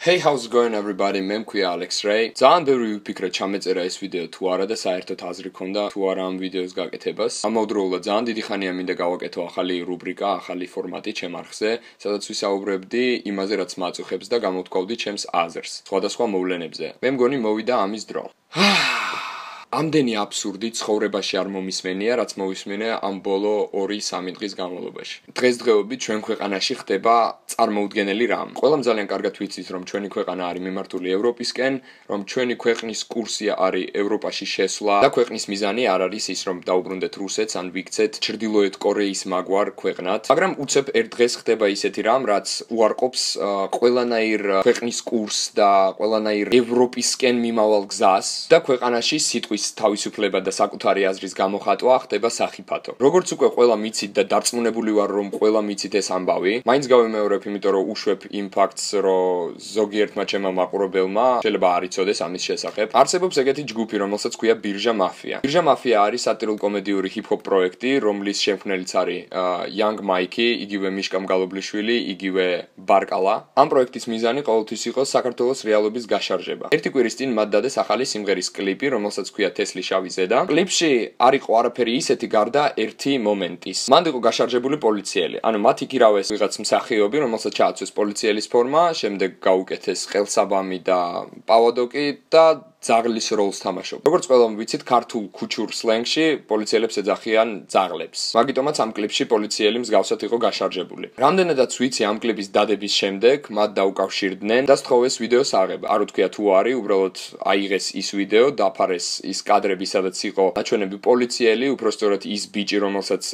Hey, how's it going everybody? მე მქვია Alex Ray. ძალიან ბევრი ვიფიქრე ჩამეწერა ეს ვიდეო თუ არა და საერთოდ აზრი ქონდა თუ არა ამ ვიდეოს გაკეთებას. ამავდროულად ძალიან დიდი ხანია მინდა გავაკეთო ახალი რუბრიკა, ახალი ფორმატი ჩემ არხზე, სადაც ვისაუბრებდი იმაზე, რაც მაწუხებს და გამოთქვავდი ჩემს აზრს, სხვადასხვა მოვლენებზე. მე მგონი მოვიდა ამის დრო. ამდენი აბსურდი ცხოვრებაში არ მომისმენია, რაც მოვისმენია ამ ბოლო 2-3 დღის განმავლობაში. დღესდღეობით ჩვენ ქვეყანაში ხდება წარმოუდგენელი რამ. ყველამ ძალიან კარგად ვიცით, რომ ჩვენი ქვეყანა არის მიმართული ევროპისკენ, რომ ჩვენი ქვეყნის კურსი არის ევროპაში შესვლა და ქვეყნის მიზანი არ არის ის, რომ დაუბრუნდეთ რუსეთს ან ვიქცეთ ჩრდილოეთ კორეის მაგვარ ქვეყნად. მაგრამ უცებ ერთ დღეს ხდება ისეთი რამ, რაც უარყოფს ყველანაირ ქვეყნის კურსს და ყველანაირ ევროპისკენ მიმავალ გზას და ქვეყანაში სიტყვის თავისუფლება და საკუთარი აზრის გამოხატვა ხდება სახიფათო. როგორც უკვე ყველა მიცით და დარწმუნებული ვარ, რომ ყველა მიცით ეს ამბავი, მაინც გავიმეორებ, იმიტომ რომ უშვებ იმ ფაქტს, რომ ზოგიერთმა ჩემმა მაყურებელმა შეიძლება არ იცოდეს ამის შესახებ. არსებობს ეგეთი ჯგუფი, რომელსაც ქვია ბირჟა მაფია. ბირჟა მაფია არის სატირულ-კომედიური ჰიპ-ჰოპ პროექტი, რომლის შემქმნელიც არის Young Mikey, იგივე მიშკა მგალობლიშვილი, იგივე ბარკალა. ამ პროექტის მიზანი ყოველთვის იყო საქართველოს რეალობის გაშარჟება. ერთი კვირის წინ მათ დადეს ახალი სიმღერის კლიპი, რომელსაც ქვია თესლი შავი ზედა. კლიპში არ იყო არაფერი ისეთი გარდა ერთი მომენტის. მან იყო გაშარჟებული პოლიციელი. ანუ მათ იქირავეს ვიღაც მსახიობი, რომელსაც ჩააცვეს პოლიციელის ფორმა, შემდეგ გაუკეთეს ყელსაბამი და პავადოკი და ძაღლის როლს თამაშობ. როგორც ყველამ ვიცით, ქართულ ქუჩურ სლენგში პოლიციელებს ეძახიან ძაღლებს. მაგიტომაც ამ კლიპში პოლიციელი მსგავსად იყო გაშარჟებული. რამდენადაც ვიცი ამ კლიპის დადების შემდეგ, მათ დაუკავშირდნენ და სთხოვეს ვიდეოს აღება. არ უთქვია თუ არის, უბრალოდ აიღეს ის ვიდეო, დაფარეს ის კადრები, სადაც იყო ნაჩვენები პოლიციელი, უпростоრად ის ბიჭი, რომელსაც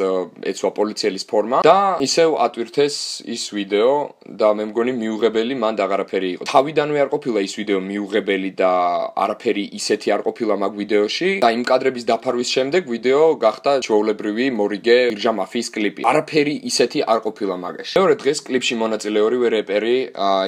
ეცვა პოლიციელის ფორმა და ისევ ატვირთეს ის ვიდეო და მე მგონი მიუღებელი მანდ აღარაფერი იყო. თავიდანვე არ ყოფილა ის ვიდეო მიუღებელი და არაფერი ისეთი არ ყოფილა მაგ ვიდეოში და იმ კადრების დაფარვის შემდეგ ვიდეო გახდა ჩვეულებრივი მორიგე ბირჟა მაფიის კლიპი. არაფერი ისეთი არ ყოფილა მაგაში. მეორე დღეს კლიპში მონაწილე ორივე რეპერი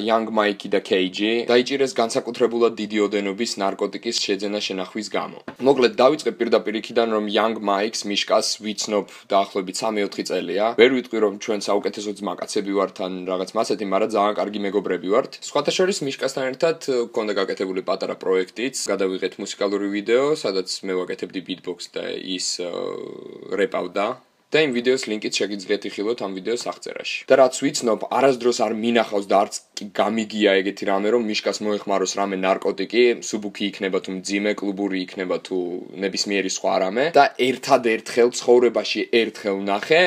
Young Mikey და KG დაიჭირეს განსაკუთრებულად დიდი ოდენობის ნარკოტიკის შეძენა შენახვის გამო. მოკლედ დავიწყებ პირდაპირ იქიდან, რომ Young Mikes მიშკას ვიცნობ დაახლოებით 3-4 წელია. ვერ ვიტყვი, რომ ჩვენ საუკეთესო ძმაკაცები ვართ ან რაღაც მასეთი, მაგრამ ძალიან კარგი მეგობრები ვართ. სხვათა შორის მიშკასთან ერთად გქონდა გაკეთებული პატარა პროექტიც. გადავიღეთ მუსიკალური ვიდეო, სადაც მე ვაკეთებდი beatbox და ის რეპავდა. და იმ ვიდეოს ლინკიც შეგიძლიათ იხილოთ ამ ვიდეოს აღწერაში. და რაც ვიცნობ, არასდროს არ მინახავს და არც გამიგია ეგეთი რამე, რომ მიშკას მოეხმაროს რამე ნარკოტიკი, სუბუქი იქნება თუ მძიმე კლუბური იქნება თუ ნებისმიერი სხვა რამე და ერთადერთხელ ცხოვრებაში ერთხელ ნახე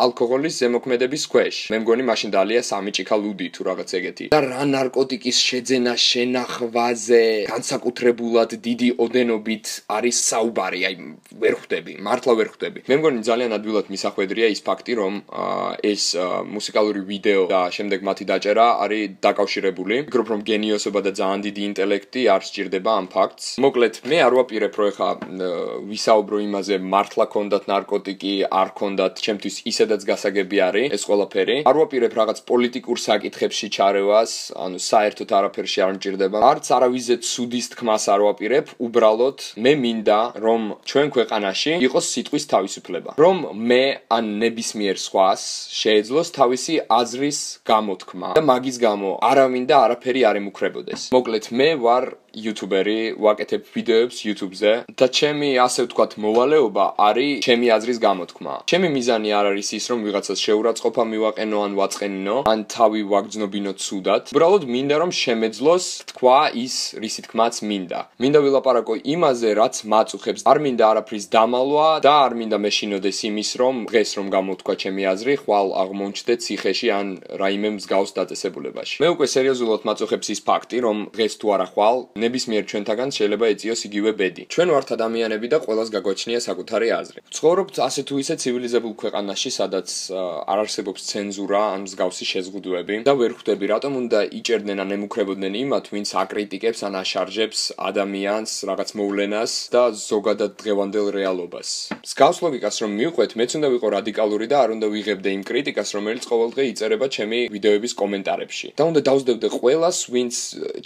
ალკოჰოლის ზემოქმედების ქვეშ. მე მგონი მაშინ დალია 3 ჭიქა ლუდი თუ რაღაც ეგეთი. და რა ნარკოტიკის შეძენა შენახვაზე განსაკუთრებულად დიდი ოდენობით არის საუბარი, აი ვერ ხვდები, მართლა ვერ ხვდები. მე მგონი ძალიან ადვილად მისახვედრია ის ფაქტი, რომ ეს მუსიკალური ვიდეო და შემდეგ მათი დაჭერა არის დაკავშირებული. ვფიქრობ, რომ გენიოსობა და ძალიან დიდი ინტელექტი არ სჭირდება ამ ფაქტს. მოკლედ, მე არ ვაპირებ, რომ ეხა ვისაუბრო იმაზე, მართლა ქონდათ ნარკოტიკი, არ ქონდათ, ჩემთვის ისედაც გასაგები არის ეს ყველაფერი. არ ვაპირებ რაღაც პოლიტიკურ საკითხებში ჩარევას, ანუ საერთოდ არაფერში არ მჭირდება. არც არავისზე ცუდის თქმას არ ვაპირებ, უბრალოდ მე მინდა, რომ ჩვენ ქვეყანაში იყოს სიტყვის თავისუფლება. რომ მე ან ნებისმიერ სხვას შეეძლოს თავისი აზრის გამოთქმა და მაგის გამო არავინ და არაფერი არ ემუქრებოდეს. მოკლედ მე ვარ იუთუბერი, ვაკეთებ ვიდეოებს YouTube-ზე და ჩემი ასე ვთქვათ მოვალეობა არის ჩემი აზრის გამოთქმა. ჩემი მიზანი არ არის ის, რომ ვიღაცას შეურაცხყოფა მივაყენო ან ვაწყენინო, ან თავი ვაგრძნობინო ცუდად. უბრალოდ მინდა რომ შემეძლოს თქვა ის, რისი თქმაც მინდა. მინდა ვილაპარაკო იმაზე, რაც მაწუხებს. არ მინდა არაფრის დამალვა და არ მინდა მეშინოდეს იმის, რომ დღეს რომ გამოთქვა ჩემი აზრი, ხვალ აღმოჩნდე ციხეში ან რაიმე მსგავს დაწესებულებაში. მე უკვე სერიოზულად მაწუხებს ის ფაქტი, რომ დღეს თუ არა ხვალ ნებისმიერ ჩვენთაგან შეიძლება ეწიოს იგივე ბედი. ჩვენ ვართ ადამიანები და ყველას გაგვაჩნია საკუთარი აზრი. ვცხოვრობთ ასე თუ ისე ცივილიზებულ ქვეყანაში, სადაც არ არსებობს ცენზურა ან მსგავსი შეზღუდვები და ვერ ხვდები, რატომ უნდა იჭერდნენ ან ემუქრებოდნენ იმათ, ვინც აკრიტიკებს ან აშარჟებს ადამიანს, რაღაც მოვლენას და ზოგადად დღევანდელ რეალობას. მსგავს ლოგიკას რომ მივყვეთ, მეც უნდა ვიყო რადიკალური და არ უნდა ვიღებდე იმ კრიტიკას, რომელიც ყოველდღე იწერება ჩემი ვიდეოების კომენტარებში. და უნდა დავსდევდე ყველას, ვინც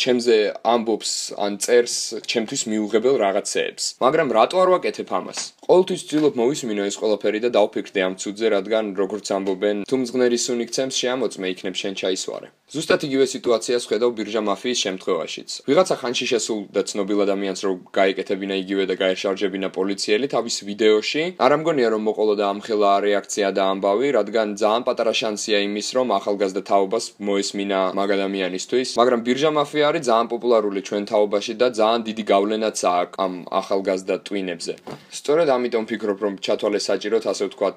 ჩემზე ამბობს ან წერს ჩემთვის მიუღებელ რაღაცეებს. მაგრამ რატო არ ვაკეთებ ამას? ყოველთვის ვცდილობ მოვისმინო ეს ყველაფერი და დავფიქრდე ამ ცუდზე, რადგან როგორც ამბობენ, თუ მძღნელი სუნი გცემს შეამოწმე, იქნებ შენ ჩაისვარე. ზუსტად იგივე სიტუაციას ხედავ ბირჟა მაფიის შემთხვევაშიც. ვიღაცა ხანში შესულ და ცნობილ ადამიანს რომ გაეკეთებინა იგივე და გაეშარჯებინა პოლიციელი თავის ვიდეოში, არ ამგონია რომ მოყოლა და ამხელა რეაქცია და ამბავი, რადგან ძალიან პატარა შანსია იმის რომ ახალგაზრდა თაობას მოესმინა მაგ ადამიანისთვის, მაგრამ ბირჟა მაფია არის ძალიან პოპულარული ჩვენ თაობაში და ძალიან დიდი გავლენაც აქვს ამ ახალგაზრდა ტვინებზე. სწორედ ამიტომ ვფიქრობ რომ ჩათვალეს საჭიროდ ასე ვთქვათ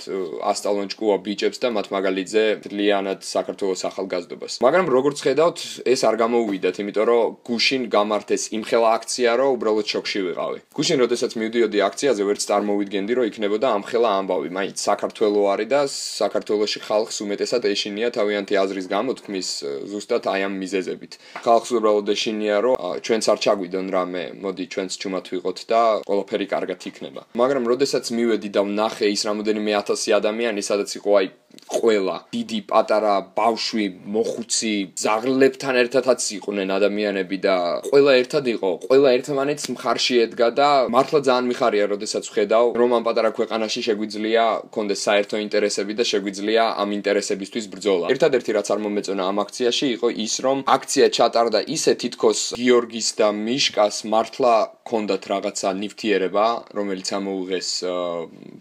ასტალონჭკუა ბიჭებს და მათ მაგალითზე ძალიანად საქართველოს ახალგაზრდობას. მაგრამ როგორც ხედავთ, ეს არ გამოუვიდათ, იმიტომ რომ გუშინ გამართეს იმხელა აქცია, რომ უბრალოდ შოკში ვიყავი. გუშინ როდესაც მივდიოდი აქციაზე, ვერც წარმოვიდგენდი, რომ იქნებოდა ამხელა ამბავი. მაინც საქართველო არის და საქართველოში ხალხს უმეტესად ეშინია თავიანთი აზრის გამოთქმის ზუსტად აი ამ მიზეზებით. ხალხს უბრალოდ ეშინია, რომ ჩვენც არ ჩაგვიდონ რამე, მოდი ჩვენც ჩუმად ვიყოთ და ყველაფერი კარგად იქნება. მაგრამ როდესაც მივედი და ვნახე ის რამოდენიმე ათასი ადამიანი, სადაც იყო აი ყველა დიდი პატარა ბავშვი მოხუცი ზაღლებთან ერთადაც იყვნენ ადამიანები და ყველა ერთად იყო, ყველა ერთმანეთს მხარში ედგა და მართლა ძალიან მიხარია, როდესაც ვხედავ, რომ ამ პატარა ქვეყანაში შეგვიძლია კონდეს საერთო ინტერესები და შეგვიძლია ამ ინტერესებისთვის ბრძოლა. ერთადერთი რაც არ მომეწონა ამ აქციაში იყო ის, რომ აქცია ჩატარდა ისე თითქოს გიორგის და მიშკას მართლა კონდათ რაღაცა ნივთიერება, რომელიც ამოუღეს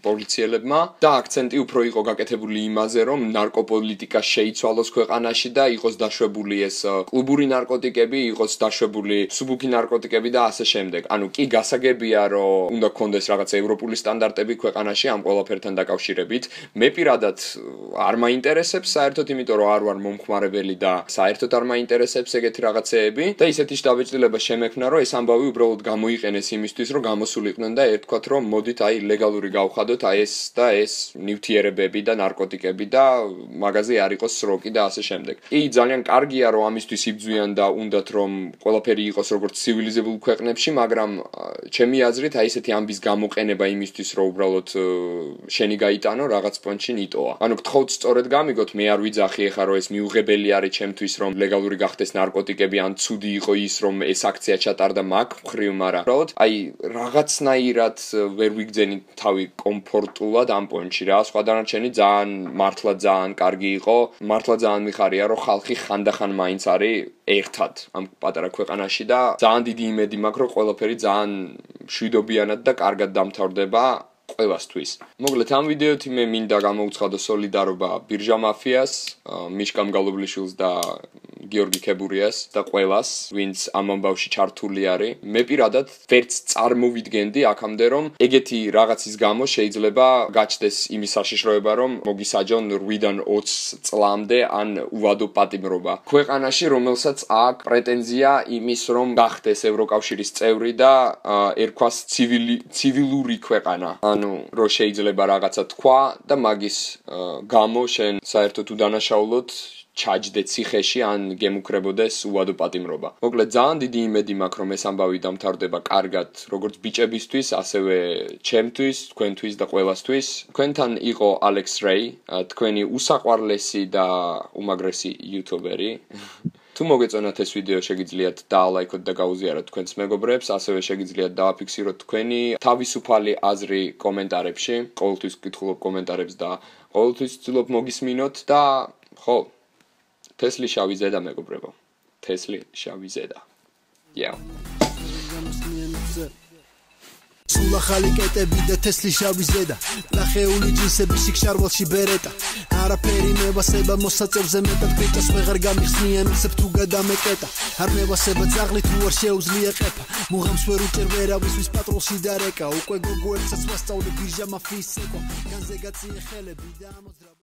პოლიციელებმა და აქცენტი უფრო იყო გაკეთებული იმაზე, რომ ნარკოპოლიტიკა შეიცვალოს ქვეყანაში და იყოს დაშვებული ეს კლუბური ნარკოტიკები, იყოს დაშვებული სუბუქი ნარკოტიკები და ასე შემდეგ. ანუ კი გასაგებია, რომ უნდა გქონდეს რაღაც ევროპული სტანდარტები ქვეყანაში ამ ყველაფერთან დაკავშირებით. მე პირადად არ მაინტერესებს საერთოდ, იმიტომ რომ არ ვარ მომხმარებელი და საერთოდ არ მაინტერესებს ეგეთი რაღაცეები და ისეთი შთაბეჭდილება შემექმნა, რომ ეს ამბავი უბრალოდ გამოიყენეს იმისთვის, რომ გამოსულიყვნენ და ერთქვათ, რომ მოდით აი ლეგალური გავხადოთ აი ეს და ეს ნივთიერებები და ნარკოტიკები და მაგაზე არ იყოს სროკი და ასე შემდეგ. კი, ძალიან კარგია, რომ ამისთვის იბძვიან და უნდათ რომ ყველაფერი იყოს როგორც ცივილიზებულ ქვეყნებში, მაგრამ ჩემი აზრით აი ესეთი ამბის გამოყენება იმისთვის, რომ უბრალოდ შენი გაიტანო რაღაც პონჩი ნიტოა. ანუ გთხოვთ სწორედ გამიგოთ, მე არ ვიძახი ეხა რომ ეს მიუღებელი არის ჩემთვის, რომ ლეგალური გახდეს ნარკოტიკები, ან ცუდი იყო ის, რომ ეს აქცია ჩატარდა მაგ მხრივ, მაგრამ უბრალოდ აი რაღაცნაირად ვერ ვიგძენი თავი კომფორტულად ამ პონჩი რა. სხვა დანარჩენი ძალიან მართლა ძალიან კარგი იყო. მართლა ძალიან მიხარია, რომ ხალხი ხანდახან მაინც არის ერთად ამ პატარა ქვეყანაში და ძალიან დიდი იმედი მაქვს, რომ ყველაფერი ძალიან მშვიდობიანად და კარგად დამთავრდება ყველასთვის. მოკლედ ამ ვიდეოთი მე მინდა გამოვუცხადო სოლიდარობა ბირჟა მაფიას, მიშკა მგალობლიშვილს და გიორგი ქებურიას და ყველას, ვინც ამ ამბავში ჩართული არის. მე პირადად ვერც წარმოვიდგენდი აქამდე, რომ ეგეთი რაღაცის გამო შეიძლება გაჩნდეს იმის საშიშროება, რომ მოგისაჯონ 8-დან 20 წლამდე ან უვადო პატიმრობა. ქვეყანაში, რომელსაც აქვს პრეტენზია იმის, რომ გახდეს ევროკავშირის წევრი და ერქვას ცივილური ქვეყანა. ანუ რომ შეიძლება რაღაცა თქვა და მაგის გამო შენ საერთოდ უდანაშაულოდ ჩაჯდე ციხეში ან გემუქრებოდეს უვადო პატიმრობა. მოკლედ ძალიან დიდი იმედი მაქვს, რომ ეს ამბავი დამთავრდება კარგად, როგორც ბიჭებისთვის, ასევე ჩემთვის, თქვენთვის და ყველასთვის. თქვენთან იყო Alex Ray, თქვენი უსაყვარლესი და უმაგრესი იუთუბერი. თუ მოგეწონათ ეს ვიდეო, შეგიძლიათ დაალაიქოთ და გაუზიაროთ თქვენს მეგობრებს, ასევე შეგიძლიათ დააფიქსიროთ თქვენი თავისუფალი აზრი კომენტარებში. ყოველთვის ვკითხულობ კომენტარებს და ყოველთვის ვცდილობ მოგისმინოთ და ხო, თესლი შავი ზედა მეგობრებო. თესლი შავი ზედა. სულ ახალი კეტები და თესლი შავი ზედა, ნახეული ჯინსები შიქშარვალში ბერეტა, არაფერი მევასება მოსაწევზე მეტად გეჭას ვეღარ გამიხსნიან ისევ თუ გადამეკეტა, არ მევასება ძაღლი თუ არ შეუძლია ყეფა, მუღამს ვერ უჭერ ვერავის ვის პატროლში დარეკა, უკვე გოგო ერთსაც ვასწავლე ბირჟა მაფიის ცეკვა, განზე გაწიე ხელები და ამოძრავ